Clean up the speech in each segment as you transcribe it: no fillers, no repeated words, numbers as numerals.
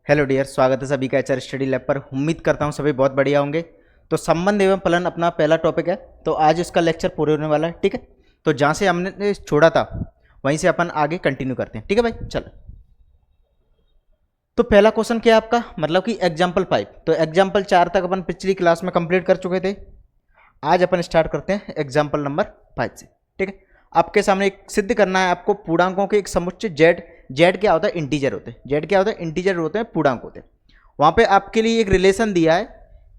Hello dear, स्वागत है सभी का एचआर स्टडी लैब पर। उम्मीद करता हूँ सभी बहुत बढ़िया होंगे। तो संबंध एवं फलन अपना पहला टॉपिक है, तो आज इसका लेक्चर पूरे होने वाला है। ठीक है, तो जहाँ से हमने छोड़ा था वहीं से अपन आगे कंटिन्यू करते हैं। ठीक है भाई, चलो। तो पहला क्वेश्चन क्या है आपका, मतलब कि एग्जाम्पल 5। तो एग्जाम्पल 4 तक अपन पिछली क्लास में कंप्लीट कर चुके थे। आज अपन स्टार्ट करते हैं एग्जाम्पल नंबर 5 से। ठीक है, आपके सामने एक सिद्ध करना है आपको पूर्णांकों के एक समुच्चय जेड। जेड क्या होता है? इंटीजर होते हैं। जेड क्या होता है? इंटीजर होते हैं, पूर्णांक होते हैं। वहाँ पे आपके लिए एक रिलेशन दिया है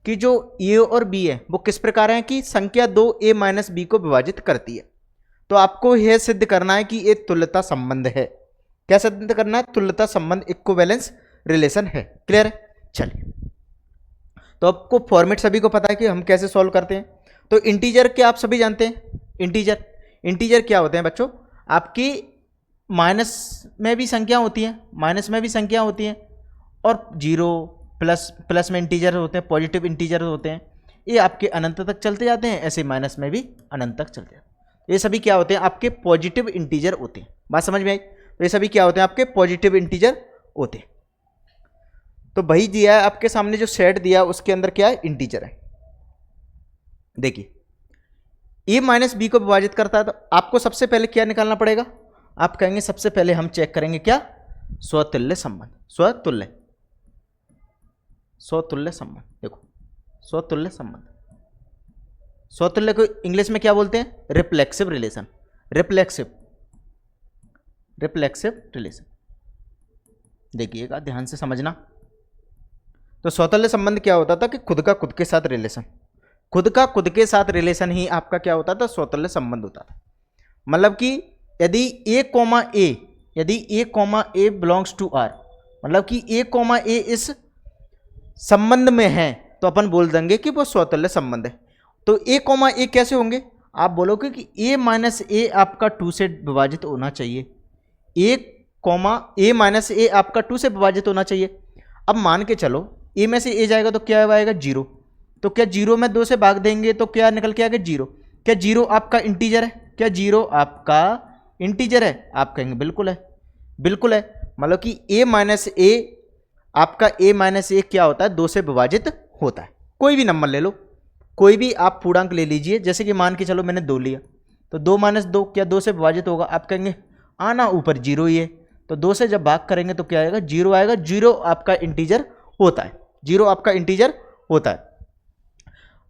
कि जो ए और बी है वो किस प्रकार है कि संख्या 2 a माइनस बी को विभाजित करती है। तो आपको यह सिद्ध करना है कि ये तुल्यता संबंध है। क्या सिद्ध करना है? तुल्यता संबंध, इक्विवेलेंस रिलेशन है। क्लियर है? चलिए, तो आपको फॉर्मेट सभी को पता है कि हम कैसे सॉल्व करते हैं। तो इंटीजर के आप सभी जानते हैं। इंटीजर क्या होते हैं बच्चों? आपकी माइनस में भी संख्या होती हैं, माइनस में भी संख्या होती हैं, और जीरो प्लस में इंटीजर होते हैं, पॉजिटिव इंटीजर होते हैं। ये आपके अनंत तक चलते जाते हैं, ऐसे माइनस में भी अनंत तक चलते जाते हैं। ये सभी क्या होते हैं? आपके पॉजिटिव इंटीजर होते हैं। बात समझ में आई? तो ये सभी क्या होते हैं? आपके पॉजिटिव इंटीजर होते हैं। तो वही दिया है आपके सामने, जो सेट दिया उसके अंदर क्या है? इंटीजर है। देखिए, ए माइनस बी को विभाजित करता है, तो आपको सबसे पहले क्या निकालना पड़ेगा? आप कहेंगे सबसे पहले हम चेक करेंगे क्या? स्वतुल्य संबंध। स्वतुल्य संबंध। देखो, स्वतुल्य संबंध, स्वतुल्य को इंग्लिश में क्या बोलते हैं? Reflexive relation. Reflexive relation. देखिएगा, ध्यान से समझना। तो स्वतुल्य संबंध क्या होता था कि खुद का खुद के साथ रिलेशन, खुद का खुद के साथ रिलेशन ही आपका क्या होता था? स्वतुल्य संबंध होता था। मतलब कि यदि a comma A belongs to R, मतलब कि a कॉमा ए इस संबंध में है, तो अपन बोल देंगे कि वो स्वतुल्य संबंध है। तो a कॉमा ए कैसे होंगे? आप बोलोगे कि a माइनस ए आपका 2 से विभाजित होना चाहिए। a कॉमा ए माइनस ए आपका 2 से विभाजित होना चाहिए। अब मान के चलो a में से a जाएगा तो क्या आएगा? 0। तो क्या 0 में 2 से भाग देंगे तो क्या निकल के आएगा? 0। क्या 0 आपका इंटीजर है? क्या 0 आपका इंटीजर है? आप कहेंगे बिल्कुल है, बिल्कुल है। मतलब कि a माइनस ए आपका a माइनस ए क्या होता है? 2 से विभाजित होता है। कोई भी नंबर ले लो, कोई भी आप पूर्णांक ले लीजिए। जैसे कि मान के चलो मैंने 2 लिया, तो 2 माइनस 2 क्या 2 से विभाजित होगा? आप कहेंगे आना ऊपर 0 ही है, तो 2 से जब भाग करेंगे तो क्या आएगा? 0 आएगा। 0 आपका इंटीजर होता है, 0 आपका इंटीजर होता है।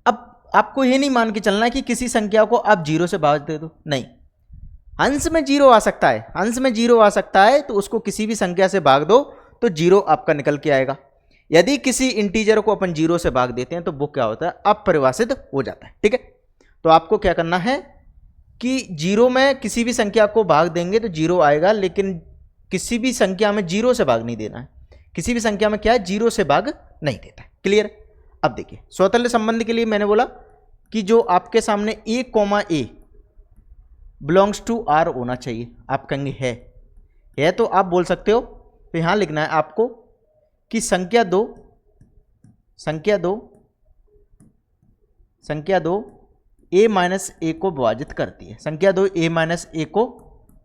अब आपको ये नहीं मान के चलना है कि किसी संख्या को आप 0 से भाग दे दो, नहीं। अंश में 0 आ सकता है, अंश में 0 आ सकता है, तो उसको किसी भी संख्या से भाग दो तो 0 आपका निकल के आएगा। यदि किसी इंटीजर को अपन 0 से भाग देते हैं तो वो क्या होता है? अपरिभाषित हो जाता है। ठीक है, तो आपको क्या करना है कि 0 में किसी भी संख्या को भाग देंगे तो 0 आएगा, लेकिन किसी भी संख्या में 0 से भाग नहीं देना है। किसी भी संख्या में क्या है? 0 से भाग नहीं देता है। क्लियर? अब देखिए, स्वतुल्य संबंध के लिए मैंने बोला कि जो आपके सामने a comma A belongs to R होना चाहिए। आप कहेंगे है तो आप बोल सकते हो। तो यहां लिखना है आपको कि संख्या दो a माइनस ए को विभाजित करती है। संख्या 2 a माइनस ए को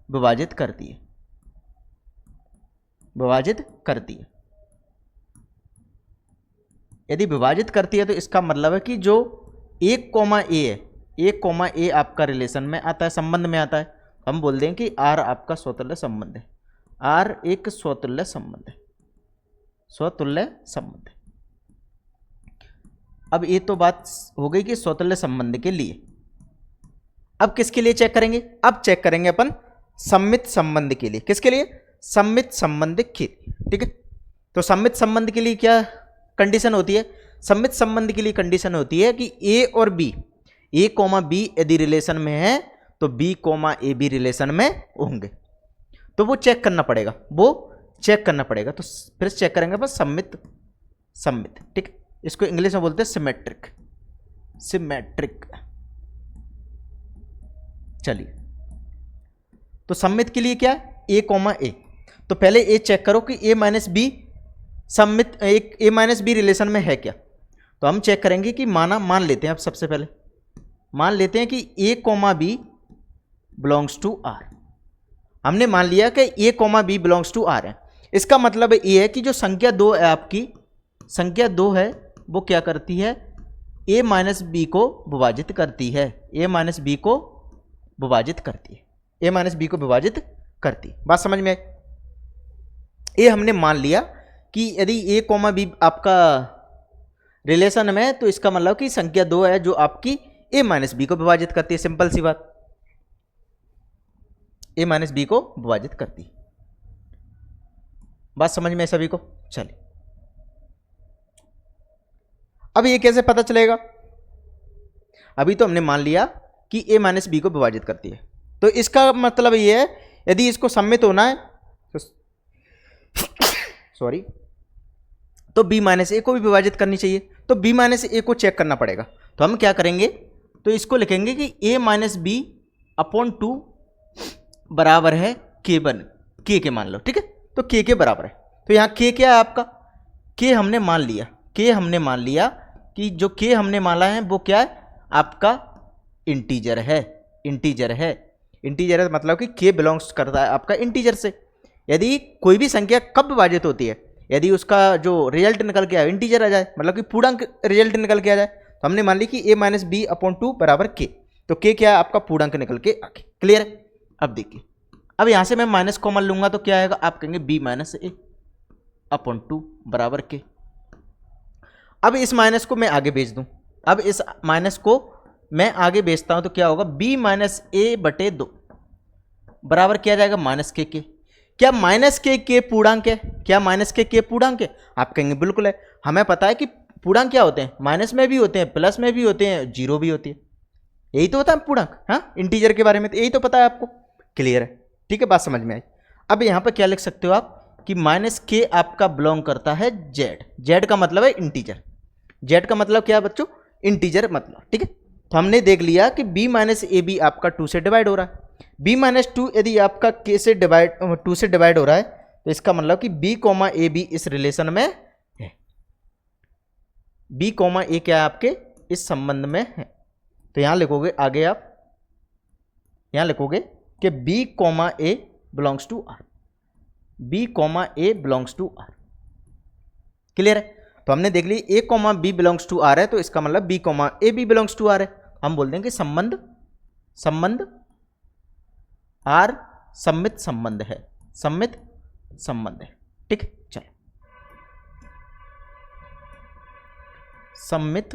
विभाजित करती है। यदि विभाजित करती है तो इसका मतलब है कि जो 1 कॉमा ए है, 1 कॉमा ए आपका रिलेशन में आता है, संबंध में आता है। हम बोल दें कि आर आपका स्वतुल्य संबंध है। आर एक स्वतुल्य संबंध है, स्वतुल्य संबंध है। अब ये तो बात हो गई कि स्वतुल्य संबंध के लिए। अब किसके लिए चेक करेंगे? अब चेक करेंगे अपन सममित संबंध के लिए। किसके लिए? सममित संबंध के लिए। ठीक है, तो सममित संबंध के लिए क्या कंडीशन होती है? सममित संबंध के लिए कंडीशन होती है कि a और b, a कॉमा बी यदि रिलेशन में है तो b कॉमा ए भी रिलेशन में होंगे। तो वो चेक करना पड़ेगा, तो फिर चेक करेंगे बस सममित। ठीक है, इसको इंग्लिश में बोलते हैं सिमेट्रिक। चलिए, तो सममित के लिए क्या है? a कॉमा ए। तो पहले a चेक करो कि a माइनस बी सममित, एक a माइनस बी रिलेशन में है क्या। तो हम चेक करेंगे कि मान लेते हैं, अब सबसे पहले मान लेते हैं कि a comma B belongs to R. हमने मान लिया कि a comma B belongs to R है। इसका मतलब ये है कि जो संख्या 2 है आपकी, संख्या 2 है वो क्या करती है, a माइनस बी को विभाजित करती है, a माइनस बी को विभाजित करती है, a माइनस बी को विभाजित करती है। बात समझ में आई? ये हमने मान लिया कि यदि a कॉमा बी आपका रिलेशन में है तो इसका मतलब कि संख्या 2 है जो आपकी a माइनस बी को विभाजित करती है। सिंपल सी बात, a माइनस बी को विभाजित करती है। बात समझ में सभी को? चलिए, अब ये कैसे पता चलेगा? अभी तो हमने मान लिया कि a माइनस बी को विभाजित करती है, तो इसका मतलब ये है यदि इसको सम्मित होना है तो सॉरी, तो b माइनस ए को भी विभाजित करनी चाहिए, तो b माइनस ए को चेक करना पड़ेगा। तो हम क्या करेंगे, तो इसको लिखेंगे कि a माइनस बी अपॉन 2 बराबर है k1, k के मान लो, ठीक है, तो k के बराबर है। तो यहाँ k क्या है आपका, k हमने मान लिया, k हमने मान लिया कि जो k हमने माना है वो क्या है आपका इंटीजर है, इंटीजर है, इंटीजर है मतलब कि k बिलोंग्स करता है आपका इंटीजर से। यदि कोई भी संख्या कब विभाजित होती है, यदि उसका जो रिजल्ट निकल के आए इंटीजर आ जाए, मतलब कि पूर्णांक रिजल्ट निकल के आ जाए, तो हमने मान ली कि a माइनस बी अपॉन 2 बराबर k, तो k क्या है आपका पूर्णांक निकल के आ गया। क्लियर है? अब देखिए, अब यहां से मैं माइनस कॉमन लूंगा तो क्या आएगा, आप कहेंगे b माइनस ए अपॉन 2 बराबर k। अब इस माइनस को मैं आगे भेज दूं, अब इस माइनस को मैं आगे भेजता हूं तो क्या होगा, b माइनस ए बटे 2 बराबर क्या जाएगा, माइनस के। क्या माइनस के पूर्णांक है? क्या माइनस के पूर्णांक है? आप कहेंगे बिल्कुल है। हमें पता है कि पूर्णांक क्या होते हैं, माइनस में भी होते हैं, प्लस में भी होते हैं, जीरो भी होती है, यही तो होता है पूर्णांक। हाँ, इंटीजर के बारे में तो यही तो पता है आपको। क्लियर है? ठीक है, बात समझ में आई। अब यहाँ पर क्या लिख सकते हो आप कि माइनस के आपका बिलोंग करता है जेड, जेड का मतलब है इंटीजर, जेड का मतलब क्या है बच्चों, इंटीजर मतलब। ठीक है, तो हमने देख लिया कि b माइनस ए बी आपका 2 से डिवाइड हो रहा है, b माइनस 2 यदि आपका k से डिवाइड 2 से डिवाइड हो रहा है तो इसका मतलब कि b कॉमा ए बी इस रिलेशन में है, b कॉमा ए क्या है आपके इस संबंध में है। तो यहां लिखोगे आगे आप, यहां लिखोगे कि b comma A belongs to R, b comma A belongs to R. Clear है? तो हमने देख ली a comma B belongs to R है, तो इसका मतलब b comma A B belongs to R है। हम बोल देंगे संबंध, संबंध आर सम्मित संबंध है, सम्मित संबंध है। ठीक है, चलो, सम्मित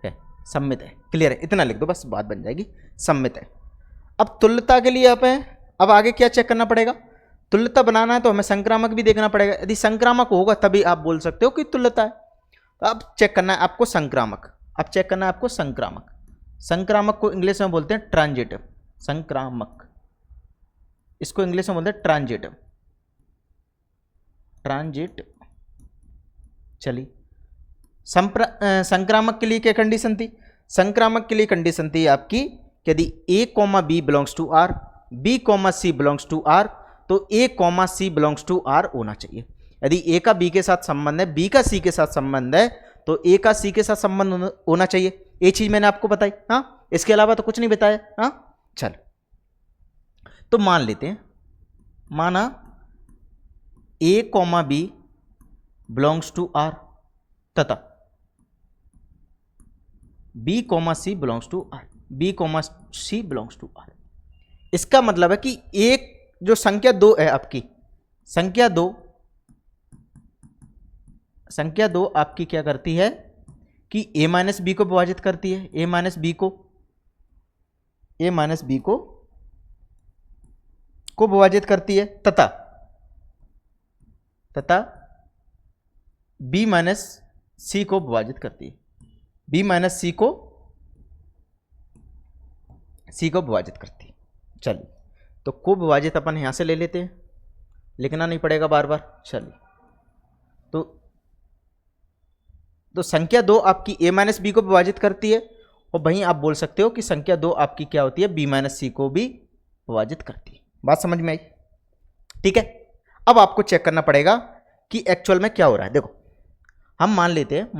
है, सम्मित है। क्लियर है? इतना लिख दो बस, बात बन जाएगी, सम्मित है। अब तुल्यता के लिए आप हैं, अब आगे क्या चेक करना पड़ेगा, तुल्यता बनाना है तो हमें संक्रामक भी देखना पड़ेगा। यदि संक्रामक होगा तभी आप बोल सकते हो कि तुल्यता है। तो अब चेक करना है आपको संक्रामक, अब चेक करना है आपको संक्रामक। संक्रामक को इंग्लिश में बोलते हैं ट्रांजिटिव, संक्रामक, इसको इंग्लिश में बोलते हैं ट्रांजिटिव, ट्रांजिट। चलिए, संक्रामक के लिए क्या कंडीशन थी, संक्रामक के लिए कंडीशन थी आपकी यदि a comma B belongs to R, b comma C belongs to R, तो a comma C belongs to R होना चाहिए। यदि a का b के साथ संबंध है, b का c के साथ संबंध है, तो a का c के साथ संबंध होना चाहिए। ये चीज मैंने आपको बताई। हाँ, इसके अलावा तो कुछ नहीं बताया। हाँ, चल, तो मान लेते हैं, माना a comma B belongs to R तथा b comma C belongs to R, b comma C belongs to R. इसका मतलब है कि एक जो संख्या 2 है आपकी, संख्या 2, संख्या 2 आपकी क्या करती है कि a माइनस बी को विभाजित करती है, a माइनस बी को, a माइनस बी को विभाजित करती है तथा b माइनस सी को विभाजित करती है, b माइनस सी को विभाजित करती है। चलिए, तो को विभाजित अपन यहां से ले लेते हैं, लिखना नहीं पड़ेगा बार बार। चलिए, तो संख्या 2 आपकी a माइनस बी को विभाजित करती है, और वहीं आप बोल सकते हो कि संख्या 2 आपकी क्या होती है, b माइनस सी को भी विभाजित करती है। बात समझ में आई? ठीक है, अब आपको चेक करना पड़ेगा कि एक्चुअल में क्या हो रहा है। देखो, हम मान लेते हैं,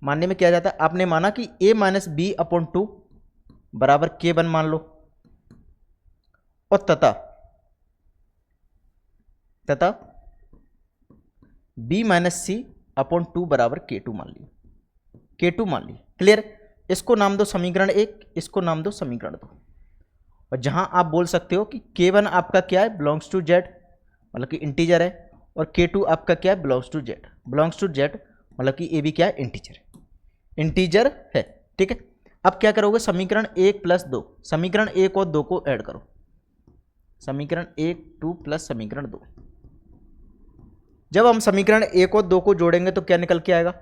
मानने में क्या जाता है, आपने माना कि a माइनस बी अपॉन 2 बराबर k1 मान लो, और तथा b माइनस सी अपॉन 2 बराबर K2 मान ली, K2 मान ली। क्लियर? इसको नाम दो समीकरण 1, इसको नाम दो समीकरण 2। और जहां आप बोल सकते हो कि K1 आपका क्या है, बिलोंग्स टू Z, मतलब कि इंटीजर है, और K2 आपका क्या है, belongs to Z, belongs to Z मतलब कि ये भी क्या है, इंटीजर है। ठीक है, अब क्या करोगे, समीकरण 1 प्लस 2, समीकरण 1 और 2 को ऐड करो, समीकरण 1 2 प्लस समीकरण 2। जब हम समीकरण 1 और 2 को जोड़ेंगे तो क्या निकल के आएगा,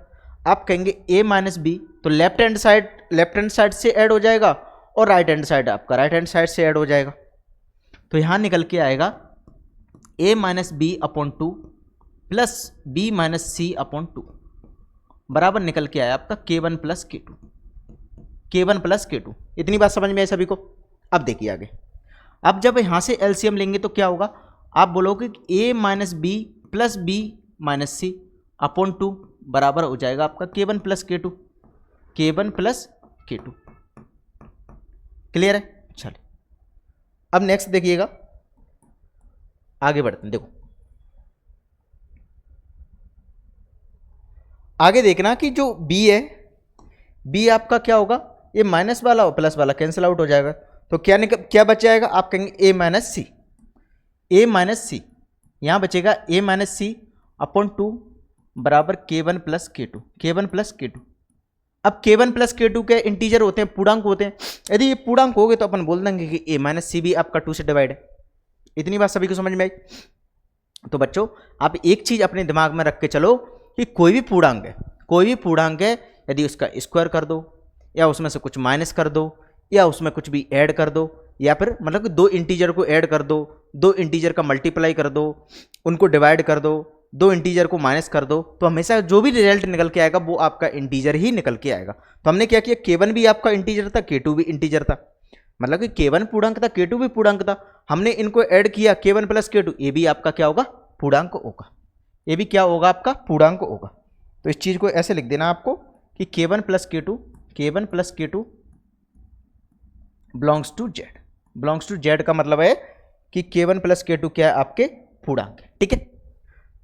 आप कहेंगे a माइनस बी, तो लेफ्ट हैंड साइड से ऐड हो जाएगा और राइट हैंड साइड आपका राइट हैंड साइड से ऐड हो जाएगा। तो यहां निकल के आएगा a minus B upon 2 plus b minus C upon 2 बराबर निकल के आया आपका K1 plus K2, K1 plus K2। इतनी बात समझ में आई सभी को? अब देखिए आगे, अब जब यहां से एलसीएम लेंगे तो क्या होगा, आप बोलोगे a minus B plus B minus C upon 2 बराबर हो जाएगा आपका K1 plus K2, K1 plus K2। Clear है? चलिए अब नेक्स्ट देखिएगा, आगे बढ़ते हैं। देखो आगे देखना कि जो b है, b आपका क्या होगा, ये माइनस वाला और प्लस वाला कैंसिल आउट हो जाएगा, तो क्या बच जाएगा, आप कहेंगे a माइनस सी, यहां बचेगा a माइनस सी अपॉन 2 बराबर K1 plus K2, K1 plus K2। अब K1 प्लस K2 के इंटीजर होते हैं, पूर्णांक होते हैं, यदि ये पूर्णांक हो गए तो अपन बोल देंगे कि a माइनस सी भी आपका 2 से डिवाइड है। इतनी बात सभी को समझ में आई? तो बच्चों आप एक चीज अपने दिमाग में रख के चलो कि कोई भी पूर्णांक है, यदि उसका स्क्वायर कर दो या उसमें से कुछ माइनस कर दो या उसमें कुछ भी ऐड कर दो, या फिर मतलब कि दो इंटीजर को ऐड कर दो, दो इंटीजर का मल्टीप्लाई कर दो, उनको डिवाइड कर दो, दो इंटीजर को माइनस कर दो, तो हमेशा जो भी रिजल्ट निकल के आएगा वो आपका इंटीजर ही निकल के आएगा। तो हमने क्या किया, K1 भी आपका इंटीजर था, K2 भी इंटीजर था, मतलब कि K1 पूर्णांक था, K2 भी पूर्णांक था, हमने इनको ऐड किया K1 प्लस K2, ये भी आपका क्या होगा, पूर्णांक होगा, ये भी क्या होगा आपका पूर्णांक होगा। तो इस चीज को ऐसे लिख देना आपको कि K1 plus K2 belongs to Z, belongs to Z का मतलब है कि K1 प्लस K2 क्या है, आपके पूर्णांक है। ठीक है,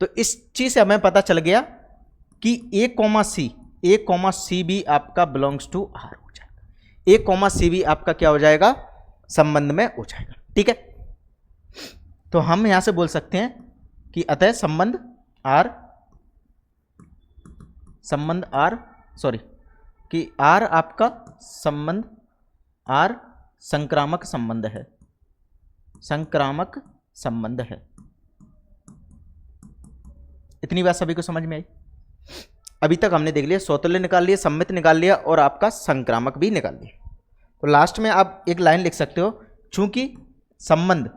तो इस चीज से हमें पता चल गया कि a कॉमा सी भी आपका बिलोंग्स टू R हो जाएगा, a कॉमा सी भी आपका क्या हो जाएगा, संबंध में हो जाएगा। ठीक है, तो हम यहां से बोल सकते हैं कि अतः संबंध R आपका संबंध R संक्रामक संबंध है। इतनी बात सभी को समझ में आई? अभी तक हमने देख लिया, स्वतुल्य निकाल लिया, सम्मित निकाल लिया और आपका संक्रामक भी निकाल लिया। तो लास्ट में आप एक लाइन लिख सकते हो, चूंकि संबंध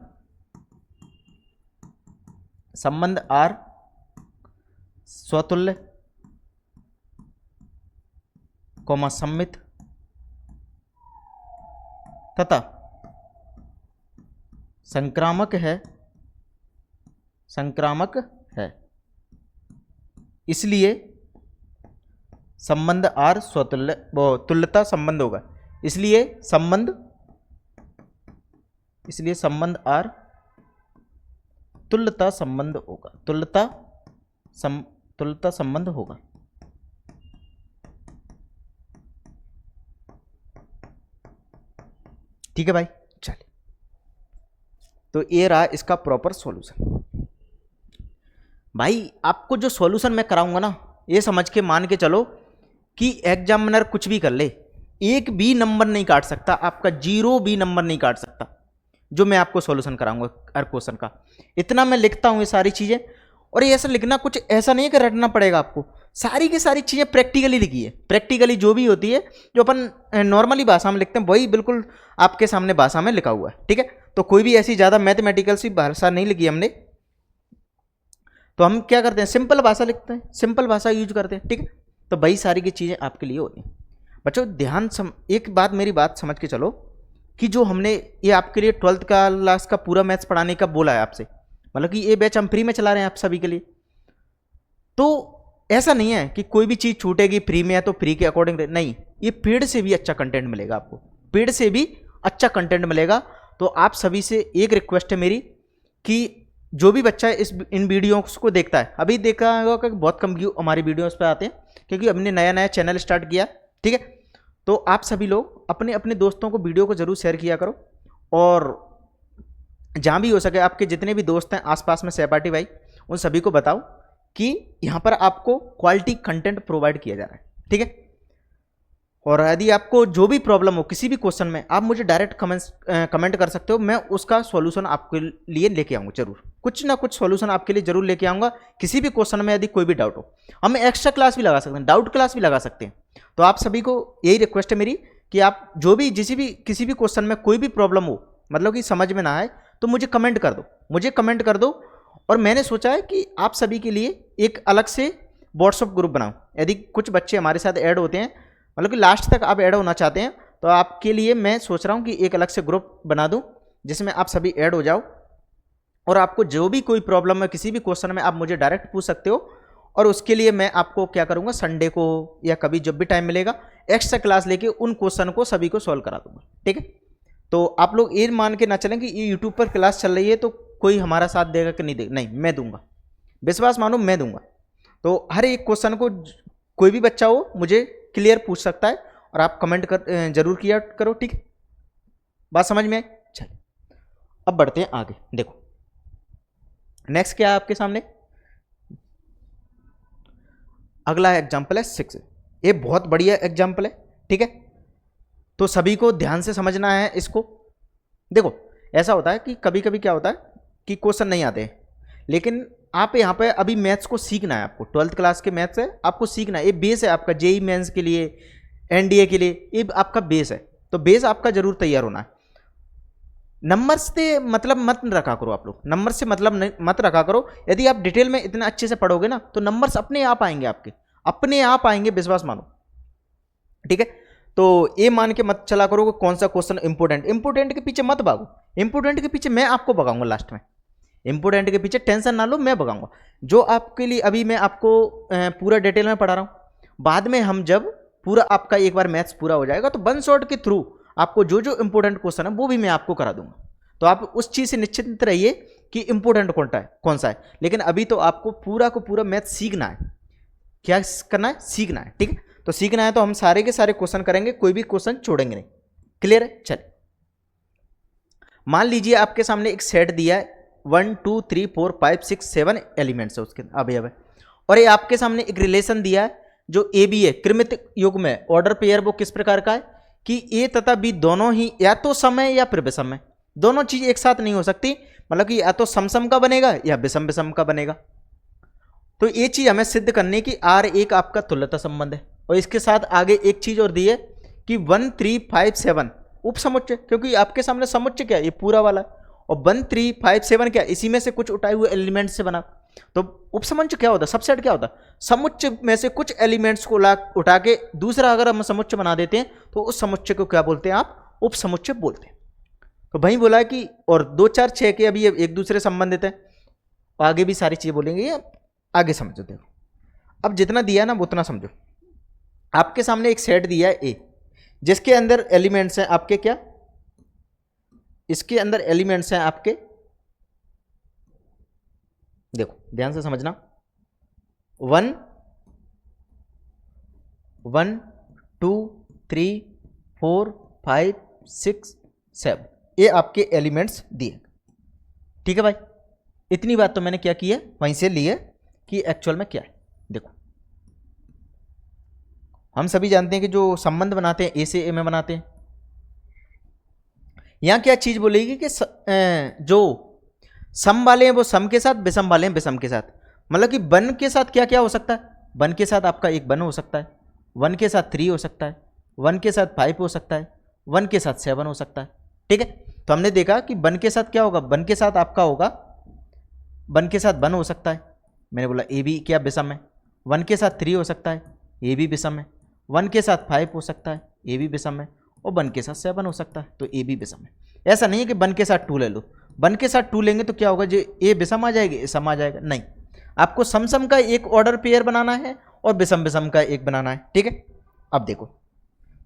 R स्वतुल्य कॉमा सम्मित तथा संक्रामक है, इसलिए संबंध R तुल्यता संबंध होगा, इसलिए संबंध R तुल्यता संबंध होगा, तुल्यता संबंध होगा। ठीक है भाई, चलिए तो ये रहा इसका प्रॉपर सॉल्यूशन। भाई आपको जो सॉल्यूशन मैं कराऊंगा ना, ये समझ के मान के चलो कि एग्जामिनर कुछ भी कर ले, एक भी नंबर नहीं काट सकता आपका, 0 भी नंबर नहीं काट सकता जो मैं आपको सॉल्यूशन कराऊंगा हर क्वेश्चन का। इतना मैं लिखता हूँ ये सारी चीजें, और ये ऐसा लिखना कुछ ऐसा नहीं है कि रटना पड़ेगा आपको, सारी की सारी चीजें प्रैक्टिकली लिखी है। प्रैक्टिकली जो भी होती है, जो अपन नॉर्मली भाषा में लिखते हैं, वही बिल्कुल आपके सामने भाषा में लिखा हुआ है। ठीक है, तो कोई भी ऐसी ज्यादा मैथमेटिकल सी भाषा नहीं लिखी हमने, तो हम क्या करते हैं, सिंपल भाषा लिखते हैं, सिंपल भाषा यूज करते हैं। ठीक है, तो वही सारी की चीजें आपके लिए होती हैं। बच्चों एक बात मेरी बात समझ के चलो कि जो हमने ये आपके लिए 12th क्लास का पूरा मैथ्स पढ़ाने का बोला है आपसे, मतलब कि ये बैच हम फ्री में चला रहे हैं आप सभी के लिए, तो ऐसा नहीं है कि कोई भी चीज़ छूटेगी फ्री में है तो फ्री के अकॉर्डिंग नहीं, ये पेड से भी अच्छा कंटेंट मिलेगा आपको, पेड से भी अच्छा कंटेंट मिलेगा। तो आप सभी से एक रिक्वेस्ट है मेरी कि जो भी बच्चा इन वीडियोस को देखता है, अभी देखा होगा कि बहुत कम व्यू हमारी वीडियोस पे आते हैं क्योंकि हमने नया चैनल स्टार्ट किया, ठीक है। तो आप सभी लोग अपने अपने दोस्तों को वीडियो को जरूर शेयर किया करो, और जहाँ भी हो सके आपके जितने भी दोस्त हैं आसपास में सहपाठी भाई, उन सभी को बताओ कि यहाँ पर आपको क्वालिटी कंटेंट प्रोवाइड किया जा रहा है, ठीक है। और यदि आपको जो भी प्रॉब्लम हो किसी भी क्वेश्चन में, आप मुझे डायरेक्ट कमेंट कर सकते हो, मैं उसका सॉल्यूशन आपके लिए लेके आऊँगा जरूर, कुछ ना कुछ सॉल्यूशन आपके लिए जरूर लेके आऊँगा। किसी भी क्वेश्चन में यदि कोई भी डाउट हो, हम एक्स्ट्रा क्लास भी लगा सकते हैं, डाउट क्लास भी लगा सकते हैं। तो आप सभी को यही रिक्वेस्ट है मेरी कि आप जो भी किसी भी क्वेश्चन में कोई भी प्रॉब्लम हो, मतलब कि समझ में ना आए, तो मुझे कमेंट कर दो। और मैंने सोचा है कि आप सभी के लिए एक अलग से व्हाट्सएप ग्रुप बनाऊं। यदि कुछ बच्चे हमारे साथ ऐड होते हैं, मतलब कि लास्ट तक आप ऐड होना चाहते हैं, तो आपके लिए मैं सोच रहा हूं कि एक अलग से ग्रुप बना दूं जिसमें आप सभी ऐड हो जाओ, और आपको जो भी कोई प्रॉब्लम है किसी भी क्वेश्चन में आप मुझे डायरेक्ट पूछ सकते हो। और उसके लिए मैं आपको क्या करूंगा, संडे को या कभी जब भी टाइम मिलेगा एक्स्ट्रा क्लास लेके उन क्वेश्चन को सभी को सॉल्व करा दूंगा, ठीक है। तो आप लोग ये मान के ना चलें कि ये यूट्यूब पर क्लास चल रही है तो कोई हमारा साथ देगा कि नहीं देगा, नहीं, मैं दूंगा, विश्वास मानो मैं दूंगा। तो हर एक क्वेश्चन को कोई भी बच्चा हो मुझे क्लियर पूछ सकता है, और आप कमेंट जरूर किया करो, ठीक है। बात समझ में आई? चलिए अब बढ़ते हैं आगे। देखो नेक्स्ट क्या है आपके सामने, अगला एग्जाम्पल है 6। ये बहुत बढ़िया एग्जाम्पल है, ठीक है। तो सभी को ध्यान से समझना है इसको। देखो ऐसा होता है कि कभी कभी क्या होता है कि क्वेश्चन नहीं आते हैं, लेकिन आप यहाँ पे अभी मैथ्स को सीखना है, आपको 12th क्लास के मैथ्स है, आपको सीखना है। ये बेस है आपका जेई मेंस के लिए, एनडीए के लिए, ये आपका बेस है। तो बेस आपका जरूर तैयार होना है। नंबर से मतलब मत रखा करो आप लोग, नंबर से मतलब मत रखा करो। यदि आप डिटेल में इतना अच्छे से पढ़ोगे ना तो नंबर्स अपने आप आएंगे, आपके अपने आप आएंगे, विश्वास मानो, ठीक है। तो ये मान के मत चला करो कि कौन सा क्वेश्चन इंपोर्टेंट के पीछे मत भागो, इंपोर्टेंट के पीछे मैं आपको भगाऊंगा लास्ट में, इंपोर्टेंट के पीछे टेंशन ना लो, मैं भगाऊंगा। जो आपके लिए अभी मैं आपको पूरा डिटेल में पढ़ा रहा हूँ, बाद में हम जब पूरा आपका एक बार मैथ्स पूरा हो जाएगा तो वन शॉट के थ्रू आपको जो जो इंपोर्टेंट क्वेश्चन है वो भी मैं आपको करा दूंगा। तो आप उस चीज़ से निश्चिंत रहिए कि इंपोर्टेंट कौन सा है। लेकिन अभी तो आपको पूरा को पूरा मैथ सीखना है। क्या करना है? सीखना है, ठीक है। तो सीखना है तो हम सारे के सारे क्वेश्चन करेंगे, कोई भी क्वेश्चन छोड़ेंगे नहीं। क्लियर है? चलिए मान लीजिए आपके सामने एक सेट दिया है, 1 2 3 4 5 6 7 एलिमेंट्स है उसके अब और ये आपके सामने एक रिलेशन दिया है जो ए बी है, कृमित युग्म है, ऑर्डर पेयर वो किस प्रकार का है कि ए तथा बी दोनों ही या तो सम है या फिर विषम है। दोनों चीज एक साथ नहीं हो सकती, मतलब कि या तो सम का बनेगा या विषम का बनेगा। तो ये चीज हमें सिद्ध करने की आर एक आपका तुल्यता संबंध है, और इसके साथ आगे एक चीज और दी है कि 1 3 5 7 उपसमुच्चय, क्योंकि आपके सामने समुच्चय क्या है, ये पूरा वाला, और 1 3 5 7 क्या, इसी में से कुछ उठाए हुए एलिमेंट से बना। तो उपसमुच्चय क्या होता है? सबसेट क्या होता है? समुच्चय में से कुछ एलिमेंट्स को उठा के दूसरा अगर हम समुच्चय बना देते हैं तो उस समुच्चय को क्या बोलते हैं आप? उपसमुच्चय बोलते हैं। तो भाई बोला कि और 2 4 6 के अभी एक दूसरे संबंधित है, आगे भी सारी चीजें बोलेंगे, ये आगे समझो। देखो अब जितना दिया ना उतना समझो। आपके सामने एक सेट दिया है ए, जिसके अंदर एलिमेंट्स हैं आपके क्या, इसके अंदर एलिमेंट्स हैं आपके, देखो ध्यान से समझना, 1 1 2 3 4 5 6 7 ये आपके एलिमेंट्स दिए, ठीक है भाई। इतनी बात तो मैंने क्या की है, वहीं से ली है कि एक्चुअल में क्या है। देखो हम सभी जानते हैं कि जो संबंध बनाते हैं ए से ए में बनाते हैं। यहां क्या चीज बोलेगी कि जो सम वाले हैं वो सम के साथ, विषम वाले हैं विषम के साथ। मतलब कि 1 के साथ क्या क्या हो सकता है? 1 के साथ आपका एक 1 हो सकता है, 1 के साथ 3 हो सकता है, 1 के साथ 5 हो सकता है, 1 के साथ 7 हो सकता है, ठीक है। तो हमने देखा कि 1 के साथ क्या होगा, 1 के साथ आपका होगा, 1 के साथ 1 हो सकता है, मैंने बोला ए भी क्या विषम है। 1 के साथ 3 हो सकता है, ए भी विषम है। 1 के साथ 5 हो सकता है, ए भी विषम है। और 1 के साथ 7 हो सकता है, तो ए भी विषम है। ऐसा नहीं है कि 1 के साथ 2 ले लो, 1 के साथ 2 लेंगे तो क्या होगा, जो ए विषम आ जाएगी, ए सम आ जाएगा। नहीं, आपको सम का एक ऑर्डर पेयर बनाना है और विषम का एक बनाना है, ठीक है। अब देखो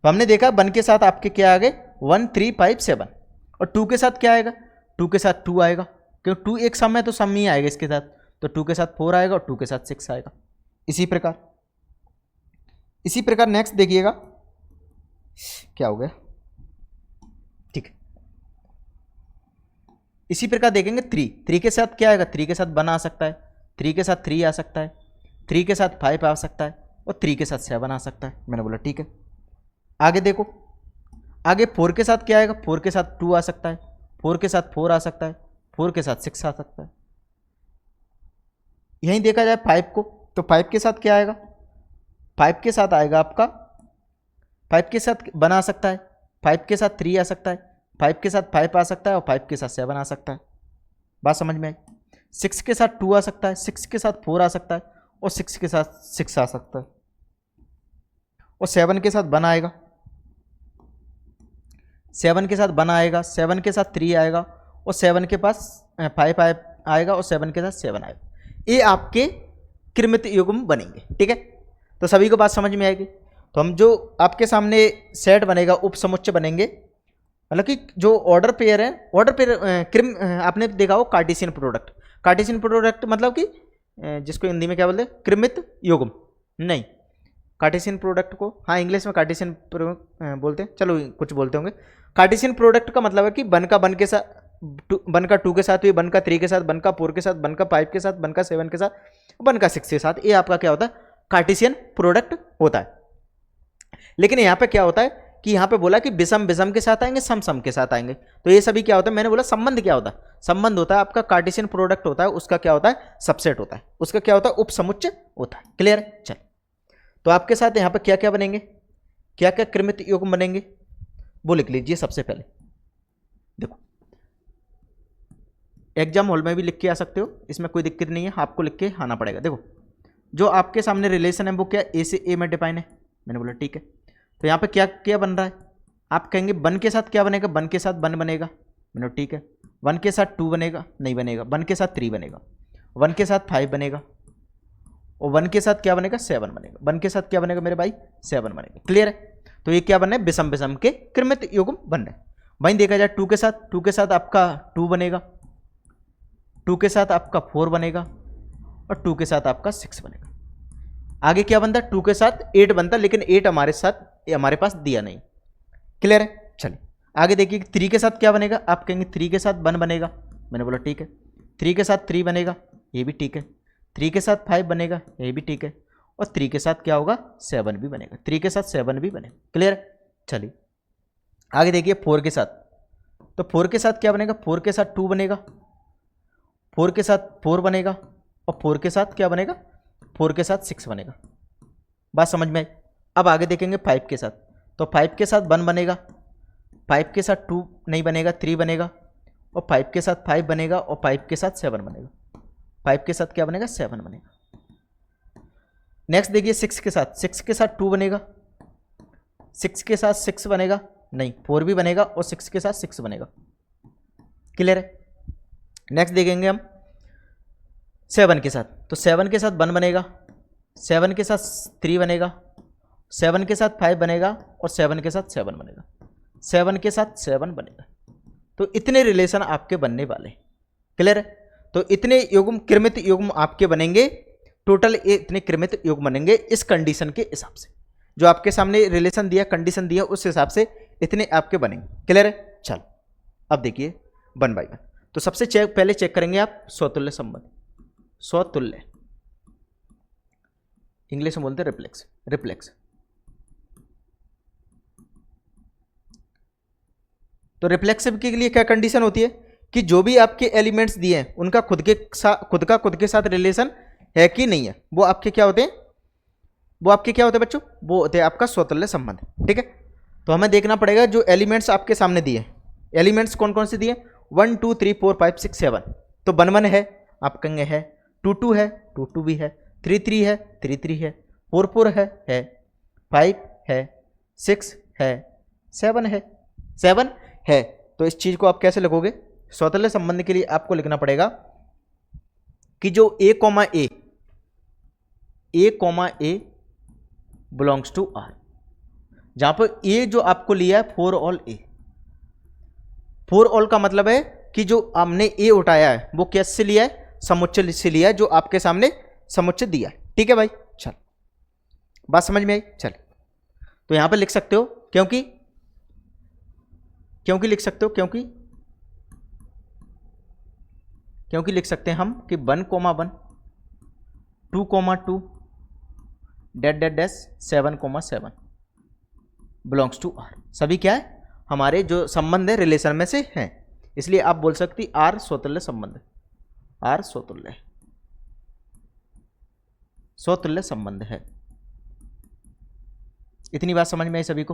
तो हमने देखा 1 के साथ आपके क्या आ गए, 1 3 5 7, और 2 के साथ क्या आएगा, 2 के साथ 2 आएगा, क्योंकि 2 एक सम है तो सम ही आएगा इसके साथ, तो 2 के साथ 4 आएगा और 2 के साथ 6 आएगा। इसी प्रकार नेक्स्ट देखिएगा क्या हो गया, ठीक है। इसी प्रकार देखेंगे 3 के साथ क्या आएगा, 3 के साथ 1 आ सकता है, 3 के साथ 3 आ सकता है, 3 के साथ 5 आ सकता है और 3 के साथ 7 आ सकता है। मैंने बोला ठीक है। आगे देखो, आगे 4 के साथ क्या आएगा, 4 के साथ 2 आ सकता है, 4 के साथ 4 आ सकता है, 4 के साथ 6 आ सकता है। यहीं देखा जाए 5 को, तो 5 के साथ क्या आएगा, 5 के साथ आएगा आपका, 5 के साथ 1 आ सकता है, 5 के साथ 3 आ सकता है, 5 के साथ 5 आ सकता है और 5 के साथ 7 आ सकता है। बात समझ में आई। 6 के साथ 2 आ सकता है, 6 के साथ 4 आ सकता है और 6 के साथ 6 आ सकता है और 7 के साथ 1 आएगा, 7 के साथ 1 आएगा, 7 के साथ 3 आएगा और 7 के पास 5 आएगा और 7 के साथ 7 आएगा। ये आपके कृमित युग्म बनेंगे, ठीक है। तो सभी को बात समझ में आएगी। तो हम जो आपके सामने सेट बनेगा, उपसमुच्चय बनेंगे, मतलब कि जो ऑर्डर पेयर है, ऑर्डर पेयर आपने देखा हो कार्टेशियन प्रोडक्ट, कार्टेशियन प्रोडक्ट मतलब कि जिसको हिंदी में क्या बोलते हैं, कृमित युग्म, नहीं कार्टेशियन प्रोडक्ट को, हाँ इंग्लिश में कार्टेशियन बोलते हैं, चलो कुछ बोलते होंगे। कार्टेशियन प्रोडक्ट का मतलब है कि 1 का 1 के साथ, 1 का 2 के साथ, 1 का 3 के साथ, 1 का 4 के साथ, 1 का 5 के साथ, 1 का 7 के साथ, 1 का 6 के साथ, ये आपका क्या होता है, कार्टेशियन प्रोडक्ट होता है। लेकिन यहाँ पे क्या होता है कि यहाँ पे बोला कि विषम विषम के साथ आएंगे, सम सम के साथ आएंगे, तो ये सभी क्या होता है, मैंने बोला संबंध क्या होता है, संबंध होता है आपका कार्टेशियन प्रोडक्ट होता है, उसका क्या होता है, सबसेट होता है, उसका क्या होता है, उपसमुच्चय होता है। क्लियर है। चल, तो आपके साथ यहाँ पे क्या क्या बनेंगे, क्या क्या कृमित युग्म बनेंगे, वो लिख लीजिए। सबसे पहले देखो, एग्जाम हॉल में भी लिख के आ सकते हो, इसमें कोई दिक्कत नहीं है, आपको लिख के आना पड़ेगा। देखो, जो आपके सामने रिलेशन है वो क्या ए से ए में डिफाइन है, मैंने बोला ठीक है। तो यहाँ पे क्या क्या बन रहा है, आप कहेंगे 1 के साथ क्या बनेगा, 1 के साथ 1 बनेगा, मैंने ठीक है। 1 के साथ 2 बनेगा, नहीं बनेगा। 1 के साथ 3 बनेगा, 1 के साथ 5 बनेगा और 1 के साथ क्या बनेगा, 7 बनेगा। 1 के साथ क्या बनेगा मेरे भाई, 7 बनेगा। क्लियर है। तो ये क्या बन रहे हैं, विषम विषम के कृमित युग्म बन रहे हैं। वहीं देखा जाए 2 के साथ आपका 2 बनेगा, 2 के साथ आपका 4 बनेगा और 2 के साथ आपका 6 बनेगा। आगे क्या बनता है, 2 के साथ 8 बनता है, लेकिन 8 हमारे पास दिया नहीं। क्लियर है। चलिए आगे देखिए, 3 के साथ क्या बनेगा, आप कहेंगे 3 के साथ 1 बनेगा, मैंने बोला ठीक है। 3 के साथ 3 बनेगा, ये भी ठीक है। 3 के साथ 5 बनेगा, ये भी ठीक है। और 3 के साथ क्या होगा, 7 भी बनेगा। 3 के साथ 7 भी बनेगा। क्लियर है। चलिए आगे देखिए 4 के साथ, तो 4 के साथ क्या बनेगा, 4 के साथ 2 बनेगा, 4 के साथ 4 बनेगा और 4 के साथ क्या बनेगा, 4 के साथ 6 बनेगा। बात समझ में आई। अब आगे देखेंगे 5 के साथ, तो 5 के साथ 1 बनेगा, 5 के साथ 2 नहीं बनेगा, 3 बनेगा और 5 के साथ 5 बनेगा और 5 के साथ 7 बनेगा। 5 के साथ क्या बनेगा, 7 बनेगा। नेक्स्ट देखिए 6 के साथ, 6 के साथ 2 बनेगा, 6 के साथ 6 बनेगा, नहीं 4 भी बनेगा और 6 के साथ 6 बनेगा। क्लियर है। नेक्स्ट देखेंगे हम 7 के साथ, तो 7 के साथ 1 बनेगा, 7 के साथ 3 बनेगा, 7 के साथ 5 बनेगा और 7 के साथ 7 बनेगा, 7 के साथ 7 बनेगा। तो इतने रिलेशन आपके बनने वाले। क्लियर है। तो इतने युग्म, कृमित युग्म आपके बनेंगे, टोटल इतने कृमित युग्म बनेंगे इस कंडीशन के हिसाब से, जो आपके सामने रिलेशन दिया, कंडीशन दिया, उस हिसाब से इतने आपके बनेंगे। क्लियर है। चलो अब देखिए 1 बाय 1। तो सबसे पहले चेक करेंगे आप स्वतुल्य संबंध। स्वतुल्य इंग्लिश में बोलते हैं रिफ्लेक्स, रिफ्लेक्स। तो रिफ्लेक्सिव के लिए क्या कंडीशन होती है कि जो भी आपके एलिमेंट्स दिए हैं उनका खुद के साथ रिलेशन है कि नहीं है, वो आपके क्या होते हैं, वो आपके क्या होते हैं बच्चों, वो होते हैं आपका स्वतुल्य संबंध। ठीक है। तो हमें देखना पड़ेगा जो एलिमेंट्स आपके सामने दिए, एलिमेंट्स कौन कौन से दिए, 1 2 3 4 5 6 7। तो 1 1 है, आप कहेंगे है, 2 2 है, 2 2 भी है, 3 3 है, 3 3 है, 4 4 है, 5 है, 6 है, 7 है, 7 है। तो इस चीज को आप कैसे लिखोगे, स्वतुल्य संबंध के लिए आपको लिखना पड़ेगा कि जो a comma A belongs to R, जहां पर ए जो आपको लिया है for all a, for all का मतलब है कि जो हमने ए उठाया है वो कैसे लिया है, समुच्चय से लिया है, जो आपके सामने समुच्चय दिया है। ठीक है भाई, चल बात समझ में आई। चल तो यहां पर लिख सकते हो क्योंकि लिख सकते हो क्योंकि लिख सकते हैं हम कि 1,1 2,2 डैश 7,7 बिलोंग्स टू आर। सभी क्या है, हमारे जो संबंध है रिलेशन में से हैं, इसलिए आप बोल सकती आर स्वतुल्य संबंध, आर स्वतुल्य संबंध है। इतनी बात समझ में आई सभी को?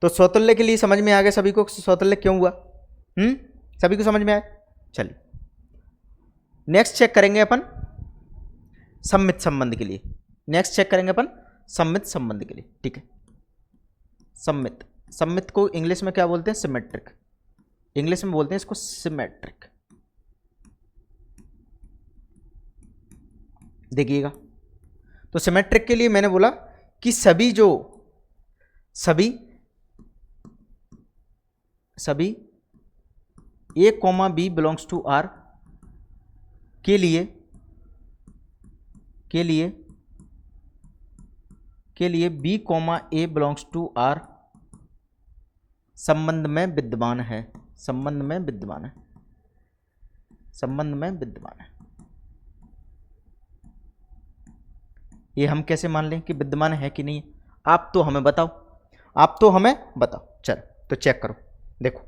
तो स्वतुल्य के लिए समझ में आ गया सभी को, स्वतुल्य क्यों हुआ? सभी को समझ में आया? चलिए नेक्स्ट चेक करेंगे अपन सम्मित संबंध के लिए। नेक्स्ट चेक करेंगे अपन सम्मित संबंध के लिए। ठीक है, सम्मित को इंग्लिश में क्या बोलते हैं? सिमेट्रिक। इंग्लिश में बोलते हैं इसको सिमेट्रिक। देखिएगा, तो सिमेट्रिक के लिए मैंने बोला कि सभी a comma B belongs to R के लिए b comma A belongs to R संबंध में विद्यमान है। ये हम कैसे मान लें कि विद्यमान है कि नहीं? आप तो हमें बताओ। चलो तो चेक करो। देखो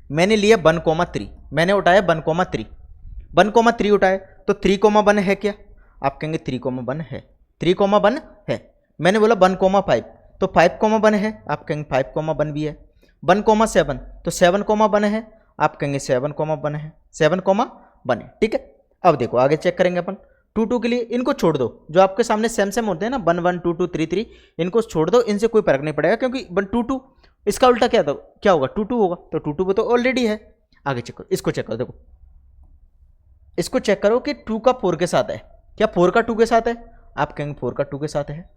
मैंने लिया 1,3, मैंने उठाया 1,3 उठाया, तो 3,1 है क्या? आप कहेंगे 3,1 है, 3,1 है। मैंने बोला 1,5, तो 5,1 है, आप कहेंगे 5,1 भी है। 1,7 तो 7,1 है, आप कहेंगे 7,1 है, 7,1 है। ठीक है, अब देखो आगे चेक करेंगे अपन 2 के लिए। इनको छोड़ दो, जो आपके सामने सेम होते हैं ना, 1 1 2 2 3 3, इनको छोड़ दो, इनसे कोई फर्क नहीं पड़ेगा क्योंकि 1 2 2 इसका उल्टा क्या होगा? 2 2 होगा, तो 2 2 तो ऑलरेडी है। आगे चेक करो, इसको चेक करो। देखो इसको चेक करो कि 2 का 4 के साथ है क्या? 4 का 2 के साथ है, आप कहेंगे 4 का 2 के साथ है।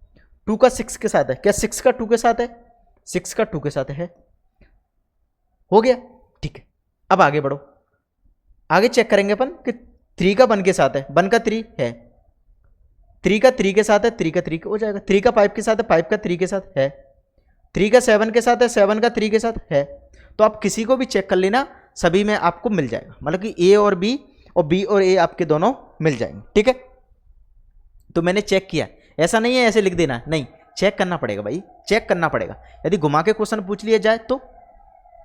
2 का 6 के साथ है क्या? 6 का 2 के साथ है, 6 का 2 के साथ है। हो गया, ठीक है। अब आगे बढ़ो, आगे चेक करेंगे अपन कि 3 का 1 के साथ है, 1 का 3 है, 3 का 3 के साथ है, 3 का 3 हो जाएगा। 3 का 5 के साथ है, 5 का 3 के साथ है। 3 का 7 के साथ है, 7 का 3 के साथ है। तो आप किसी को भी चेक कर लेना, सभी में आपको मिल जाएगा, मतलब कि ए और बी और बी और ए आपके दोनों मिल जाएंगे। ठीक है, तो मैंने चेक किया, ऐसा नहीं है ऐसे लिख देना, नहीं, चेक करना पड़ेगा भाई, चेक करना पड़ेगा। यदि घुमा के क्वेश्चन पूछ लिया जाए तो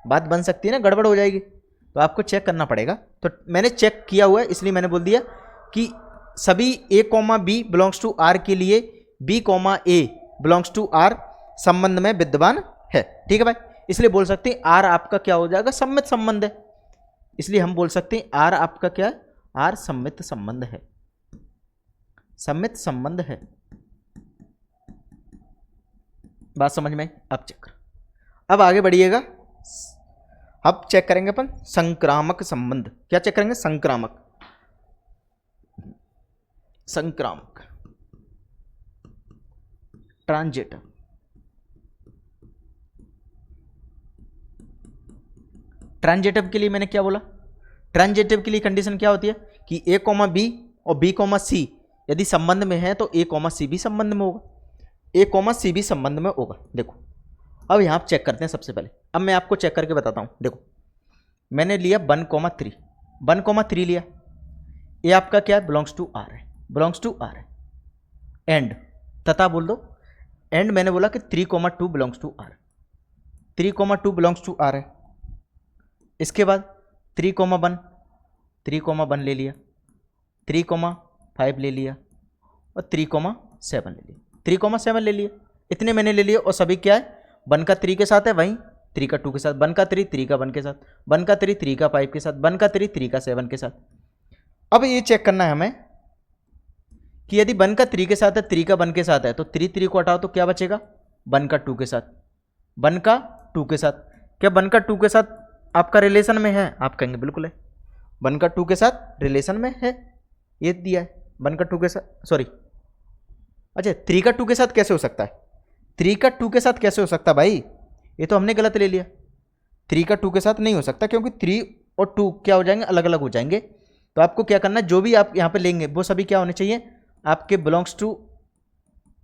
बात बन सकती है ना, गड़बड़ हो जाएगी, तो आपको चेक करना पड़ेगा। तो मैंने चेक किया हुआ है, इसलिए मैंने बोल दिया कि सभी a comma B belongs to R के लिए b comma A belongs to R संबंध में विद्यमान है। ठीक है भाई, इसलिए बोल सकते हैं आर आपका क्या हो जाएगा? सम्मित संबंध है। इसलिए हम बोल सकते हैं आर आपका क्या है? आर सम्मित संबंध है, सम्मित संबंध है। बात समझ में? अब चेक करो, अब आगे बढ़िएगा। अब चेक करेंगे अपन संक्रामक संबंध। क्या चेक करेंगे? संक्रामक ट्रांजिटिव। ट्रांजिटिव के लिए मैंने क्या बोला? ट्रांजिटिव के लिए कंडीशन क्या होती है कि ए कॉमा बी और बी कॉमा सी यदि संबंध में है तो ए कॉमा सी भी संबंध में होगा, ए कॉमा सी भी संबंध में होगा। देखो अब यहाँ चेक करते हैं सबसे पहले। अब मैं आपको चेक करके बताता हूँ। देखो मैंने लिया 1,3 1,3 लिया, ये आपका क्या है? बिलोंग्स टू आर है, बिलोंग्स टू आर है। एंड तथा बोल दो, एंड मैंने बोला कि 3,2 belongs to R, 3,2 belongs to R है। इसके बाद 3,1 ले लिया, 3,5 ले लिया और 3,7 ले लिया, 3,7 ले लिया। इतने मैंने ले लिया और सभी क्या है? 1 का 3 के साथ है, वहीं 3 का 2 के साथ, 1 का 3 3 का 1 के साथ, 1 का 3 3 का 5 के साथ, 1 का 3 3 का 7 के साथ। अब ये चेक करना है हमें कि यदि 1 का 3 के साथ है, 3 का 1 के साथ है, तो 3 3 को हटाओ तो क्या बचेगा? 1 का 2 के साथ, 1 का 2 के साथ। क्या 1 का 2 के साथ आपका रिलेशन में है? आप कहेंगे बिल्कुल है, 1 का 2 के साथ रिलेशन में है, ये दिया है 1 का 2 के साथ, सॉरी अच्छा 3 का 2 के साथ कैसे हो सकता है? 3 का 2 के साथ कैसे हो सकता है भाई? ये तो हमने गलत ले लिया। 3 का 2 के साथ नहीं हो सकता, क्योंकि 3 और 2 क्या हो जाएंगे, अलग अलग हो जाएंगे। तो आपको क्या करना है, जो भी आप यहाँ पे लेंगे वो सभी क्या होने चाहिए, आपके बिलोंग्स टू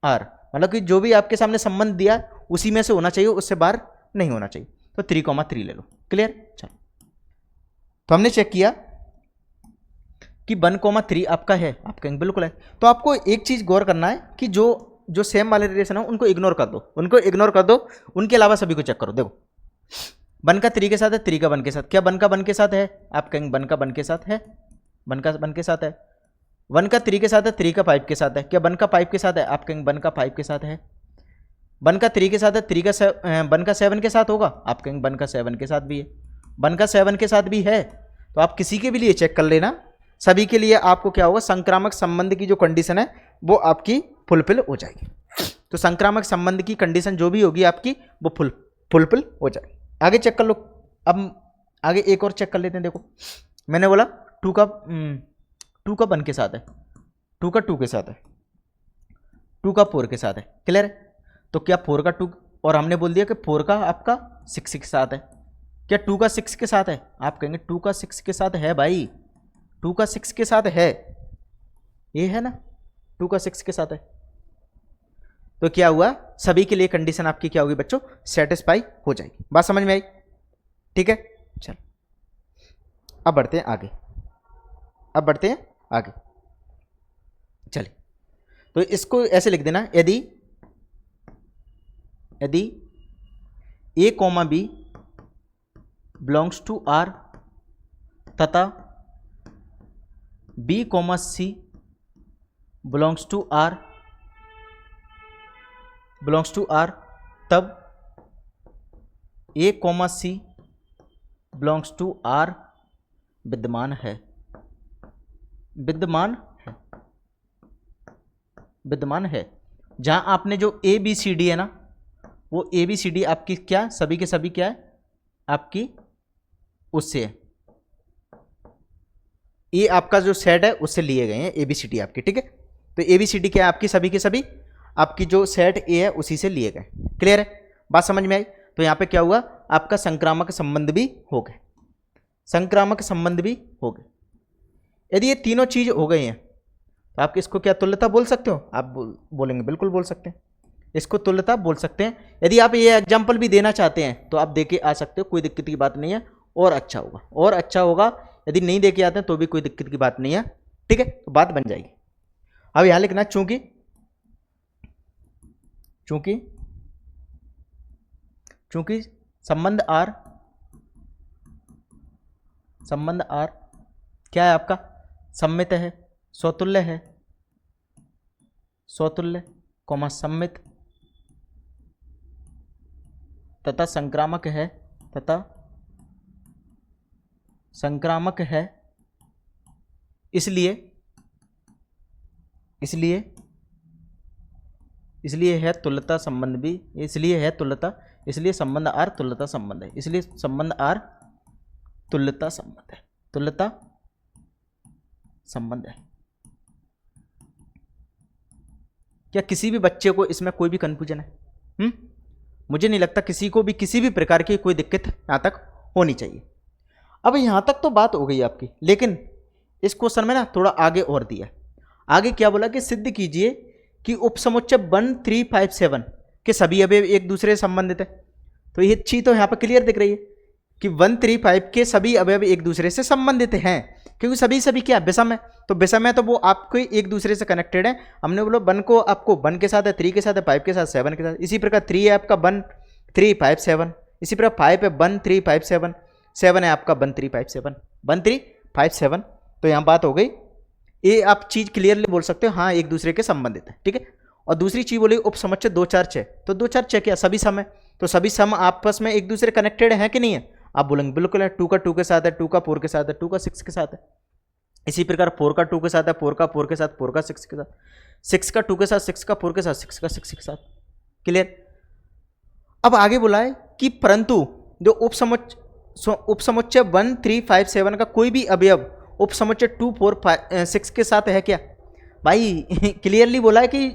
आर, मतलब कि जो भी आपके सामने संबंध दिया उसी में से होना चाहिए, उससे बाहर नहीं होना चाहिए। तो 3,3 ले लो। क्लियर। चलो, तो हमने चेक किया कि 1,3 आपका है, आप कहेंगे बिल्कुल है। तो आपको एक चीज गौर करना है कि जो सेम वाले रिलेशन है उनको इग्नोर कर दो, उनके अलावा सभी को चेक करो। देखो 1 का 3 के साथ है, 3 का 1 के साथ, क्या 1 का 1 के साथ है, आप कहेंगे 1 का 1 के साथ है, 1 का 1 के साथ है। 1 का 3 के साथ है, 3 का 5 के साथ है, क्या 1 का 5 के साथ है, आप कहेंगे 1 का 5 के साथ है। 1 का 3 के साथ है, 1 का 7 के साथ होगा, आप कहेंगे 1 का 7 के साथ भी है। 1 का 7 के साथ भी है। तो आप किसी के भी लिए चेक कर लेना, सभी के लिए आपको क्या होगा, संक्रामक संबंध की जो कंडीशन है वो आपकी फुलफिल हो जाएगी। तो संक्रामक संबंध की कंडीशन जो भी होगी आपकी वो फुलफिल हो जाएगी। आगे चेक कर लो। अब आगे एक और चेक कर लेते हैं। देखो मैंने बोला 2 का 1 के साथ है, 2 का 2 के साथ है, 2 का 4 के साथ है। क्लियर है। तो क्या 4 का 2, और हमने बोल दिया कि 4 का आपका 6 के साथ है, क्या 2 का 6 के साथ है, आप कहेंगे 2 का 6 के साथ है भाई, 2 का 6 के साथ है, ये है ना, 2 का 6 के साथ है। तो क्या हुआ, सभी के लिए कंडीशन आपकी क्या होगी बच्चों, सेटिस्फाई हो जाएगी। बात समझ में आई। ठीक है। चल अब बढ़ते हैं आगे, चलिए। तो इसको ऐसे लिख देना, यदि A, B belongs to R तथा B, C belongs to R तब A, C belongs to R विद्यमान है। जहां आपने जो ABCD है ना, वो ABCD आपकी क्या, सभी के सभी क्या है आपकी, उससे है, ये आपका जो सेट है उससे लिए गए हैं ABCD आपकी। ठीक है। तो ABCD क्या है आपकी, सभी के सभी आपकी जो सेट A है उसी से लिए गए। क्लियर है, बात समझ में आई। तो यहां पे क्या हुआ, आपका संक्रामक संबंध भी हो गए, यदि ये तीनों चीज हो गई हैं तो आप इसको क्या तुल्यता बोल सकते हो, आप बोलेंगे बिल्कुल बोल सकते हैं, इसको तुल्यता बोल सकते हैं। यदि आप ये एग्जाम्पल भी देना चाहते हैं तो आप दे के आ सकते हो, कोई दिक्कत की बात नहीं है, और अच्छा होगा। यदि नहीं दे के आते हैं तो भी कोई दिक्कत की बात नहीं है। ठीक है, तो बात बन जाएगी। अब यहां लिखना चूंकि संबंध R क्या है आपका, सम्मित है, स्वतुल्य, सम्मित तथा संक्रामक है, इसलिए है तुल्यता संबंध भी, इसलिए संबंध R तुल्यता संबंध है, तुल्यता संबंध है। क्या किसी भी बच्चे को इसमें कोई भी कंफ्यूजन है? मुझे नहीं लगता किसी को भी किसी भी प्रकार की कोई दिक्कत यहां तक होनी चाहिए। अब यहां तक तो बात हो गई आपकी, लेकिन इस क्वेश्चन में ना थोड़ा आगे और दिया। आगे क्या बोला कि सिद्ध कीजिए कि उपसमुच्चय 1, 3, 5, 7 के सभी अवयव एक दूसरे से संबंधित है। तो ये चीज तो यहां पर क्लियर दिख रही है कि 1, 3, 5 के सभी अवयव एक दूसरे से संबंधित हैं, क्योंकि सभी क्या विषम है। तो विषम है तो वो आपको एक दूसरे से कनेक्टेड है। हमने बोला 1 को आपको 1 के साथ है, 3 के साथ है, 5 के साथ, 7 के साथ। इसी प्रकार 3 है आपका 1, 3, 5, 7। इसी प्रकार 5 है 1, 3, 5, 7। 7 है आपका 1, 3, 5, 7, 1, 3, 5, 7। तो यहाँ बात हो गई, ये आप चीज क्लियरली बोल सकते हो, हाँ एक दूसरे के संबंधित है। ठीक है। और दूसरी चीज बोली उपसमुच्चय 2, 4, 6। तो 2, 4, 6 क्या सभी सम है, तो सभी सम आपस में एक दूसरे कनेक्टेड है कि नहीं है, आप बोलेंगे बिल्कुल है। 2 का 2 के साथ है, 2 का 4 के साथ है, 2 का 6 के साथ है। इसी प्रकार 4 का 2 के साथ है, 4 का 4 के साथ, 4 का 6 के साथ, 6 का 2 के साथ, 6 का 4 के साथ, 6 का 6 के साथ। क्लियर। अब आगे बोला है कि परंतु जो उपसमुच्चय 1, 3, 5, 7 का कोई भी अवयव उपसमुच्चय 2, 4, 5, 6 के साथ है क्या भाई? क्लियरली बोला है कि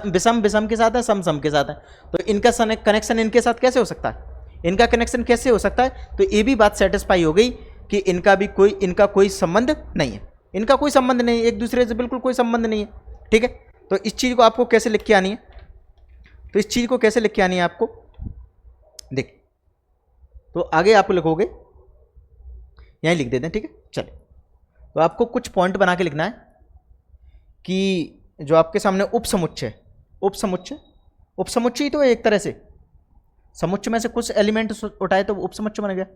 विषम के साथ है, सम के साथ है। तो इनका कनेक्शन इनके साथ कैसे हो सकता है? इनका कनेक्शन कैसे हो सकता है? तो ये भी बात सेटिस्फाई हो गई कि इनका कोई संबंध नहीं है, इनका कोई संबंध नहीं है, एक दूसरे से बिल्कुल कोई संबंध नहीं है। ठीक है, तो इस चीज़ को आपको कैसे लिख के आनी है? तो इस चीज़ को कैसे लिख के आनी है आपको? देख, तो आगे आप लिखोगे, यहीं लिख देते हैं। ठीक है, चलिए, तो आपको कुछ पॉइंट बना के लिखना है कि जो आपके सामने उपसमुच्चय, उपसमुच्चय ही तो है एक तरह से, समुच्चय में से कुछ एलिमेंट उठाए तो उपसमुच्चय बन गया।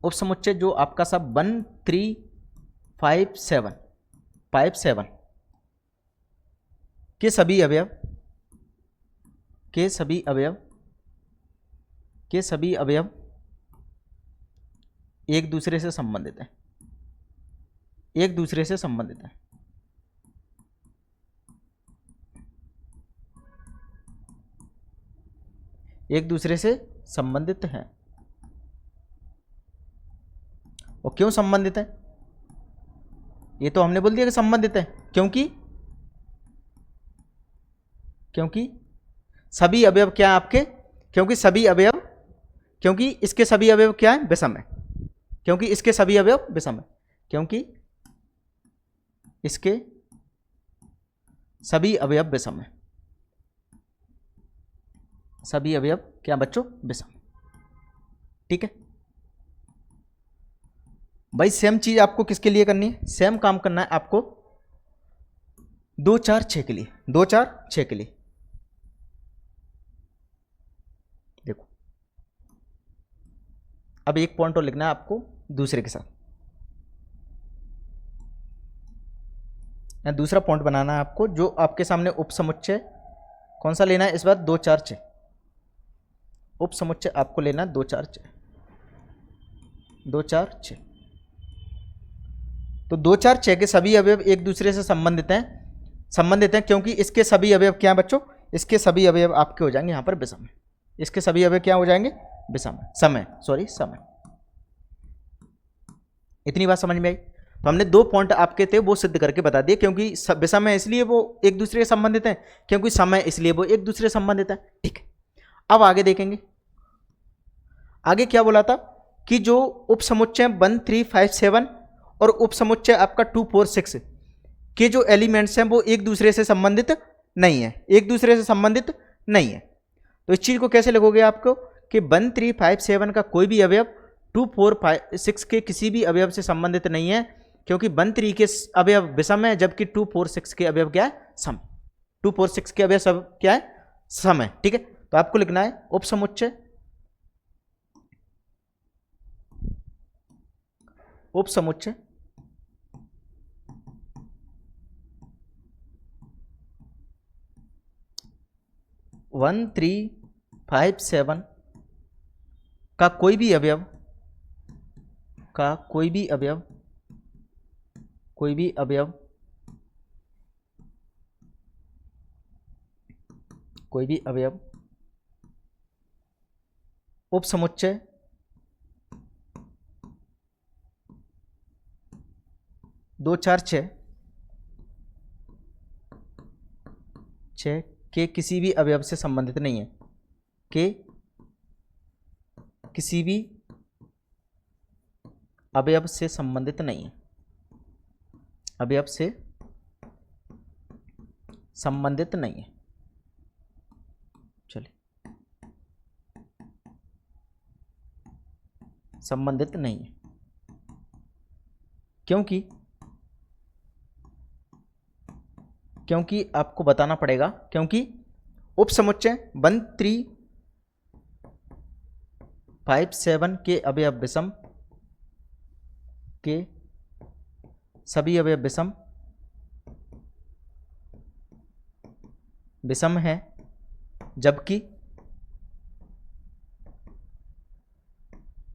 उपसमुच्चय जो आपका सब 1 3 5 7 के सभी अवयव एक दूसरे से संबंधित है, एक दूसरे से संबंधित है। एक दूसरे से संबंधित हैं। और क्यों संबंधित है? ये तो हमने बोल दिया कि संबंधित है, क्योंकि सभी अवयव क्या है आपके, क्योंकि इसके सभी अवयव क्या है? विषम है। क्योंकि इसके सभी अवयव विषम है, क्योंकि इसके सभी अवयव विषम है। सभी अवयव क्या बच्चों? विषम। ठीक है भाई, सेम चीज आपको किसके लिए करनी है? सेम काम करना है आपको 2 4 6 के लिए, 2 4 6 के लिए। देखो, अब एक पॉइंट और लिखना है आपको दूसरे के साथ, दूसरा पॉइंट बनाना है आपको। जो आपके सामने उपसमुच्चय कौन सा लेना है इस बार? 2 4 6। उपसमुच्चय आपको लेना है 2 4 6, 2 4 6। तो 2 4 6 के सभी अवयव एक दूसरे से संबंधित हैं क्योंकि इसके सभी अवयव क्या है बच्चों? इसके सभी अवयव आपके हो जाएंगे यहाँ पर विषम है। इसके सभी अवयव क्या हो जाएंगे? विषम, समय। इतनी बात समझ में आई? तो हमने 2 पॉइंट आपके थे वो सिद्ध करके बता दिए, क्योंकि विषम है इसलिए वो एक दूसरे से संबंधित हैं, क्योंकि समय इसलिए वो एक दूसरे से संबंधित है। ठीक है, अब आगे देखेंगे। आगे क्या बोला था कि जो उपसमुच्चय 1 3 5 7 और उपसमुच्चय आपका 2 4 6 के जो एलिमेंट्स हैं वो एक दूसरे से संबंधित नहीं है, तो इस चीज को कैसे लिखोगे आपको कि 1 3 5 7 का कोई भी अवयव 2 4 5 6 के किसी भी अवयव से संबंधित नहीं है, क्योंकि 1 3 के अवयव विषम है, जबकि 2 4 6 के अवयव क्या है? सम। 2 4 6 के अवयव सब क्या है? सम है। ठीक है, तो आपको लिखना है उपसमुच्चय 1 3 5 7 का कोई भी अवयव उपसमुच्चय 2 4 6 के किसी भी अवयव से संबंधित नहीं है, अवयव से संबंधित नहीं है। चलिए, संबंधित नहीं है क्योंकि आपको बताना पड़ेगा, क्योंकि उपसमुच्चय 1 3 5 7 के अवयव विषम, के सभी अवयव विषम है, जबकि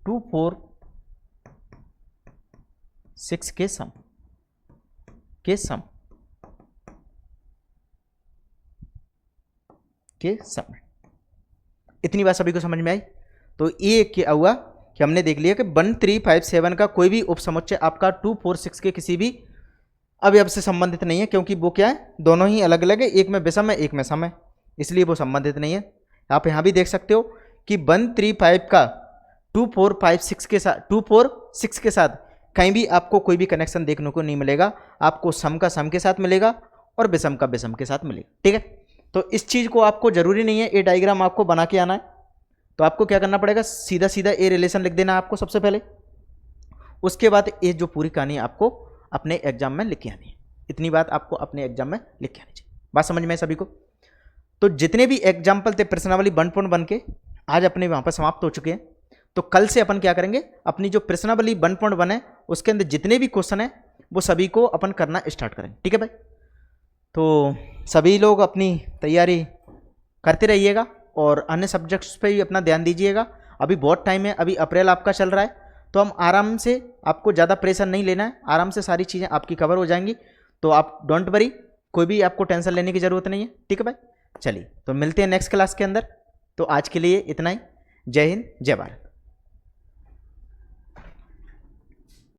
2 4 6 के सम इतनी बात सभी को समझ में आई? तो ये क्या हुआ कि हमने देख लिया कि 1 3 5 7 का कोई भी उपसमुच्चय आपका 2 4 6 के किसी भी अवयव से संबंधित नहीं है, क्योंकि वो क्या है? दोनों ही अलग अलग है, एक में विषम है, एक में सम है। इसलिए वो संबंधित नहीं है। आप यहाँ भी देख सकते हो कि 135 का 2456 के साथ 246 के साथ कहीं भी आपको कोई भी कनेक्शन देखने को नहीं मिलेगा। आपको सम का सम के साथ मिलेगा और विषम का विषम के साथ मिलेगा। ठीक है, तो इस चीज़ को आपको जरूरी नहीं है ये डायग्राम आपको बना के आना है। तो आपको क्या करना पड़ेगा, सीधा सीधा ए रिलेशन लिख देना है आपको सबसे पहले। उसके बाद ये जो पूरी कहानी आपको अपने एग्जाम में लिख के आनी है। इतनी बात आपको अपने एग्जाम में लिख के आनी चाहिए। बात समझ में सभी को? तो जितने भी एग्जाम्पल थे प्रश्नावली 1.1 के आज अपने वहाँ पर समाप्त हो चुके हैं। तो कल से अपन क्या करेंगे, अपनी जो प्रश्नावली 1.1 है उसके अंदर जितने भी क्वेश्चन है वो सभी को अपन करना स्टार्ट करेंगे। ठीक है भाई, तो सभी लोग अपनी तैयारी करते रहिएगा और अन्य सब्जेक्ट्स पे भी अपना ध्यान दीजिएगा। अभी बहुत टाइम है, अभी अप्रैल आपका चल रहा है, तो हम आराम से, आपको ज़्यादा प्रेशर नहीं लेना है, आराम से सारी चीज़ें आपकी कवर हो जाएंगी। तो आप डोंट वरी, कोई भी आपको टेंशन लेने की ज़रूरत नहीं है। ठीक है भाई, चलिए तो मिलते हैं नेक्स्ट क्लास के अंदर। तो आज के लिए इतना ही। जय हिंद, जय भारत।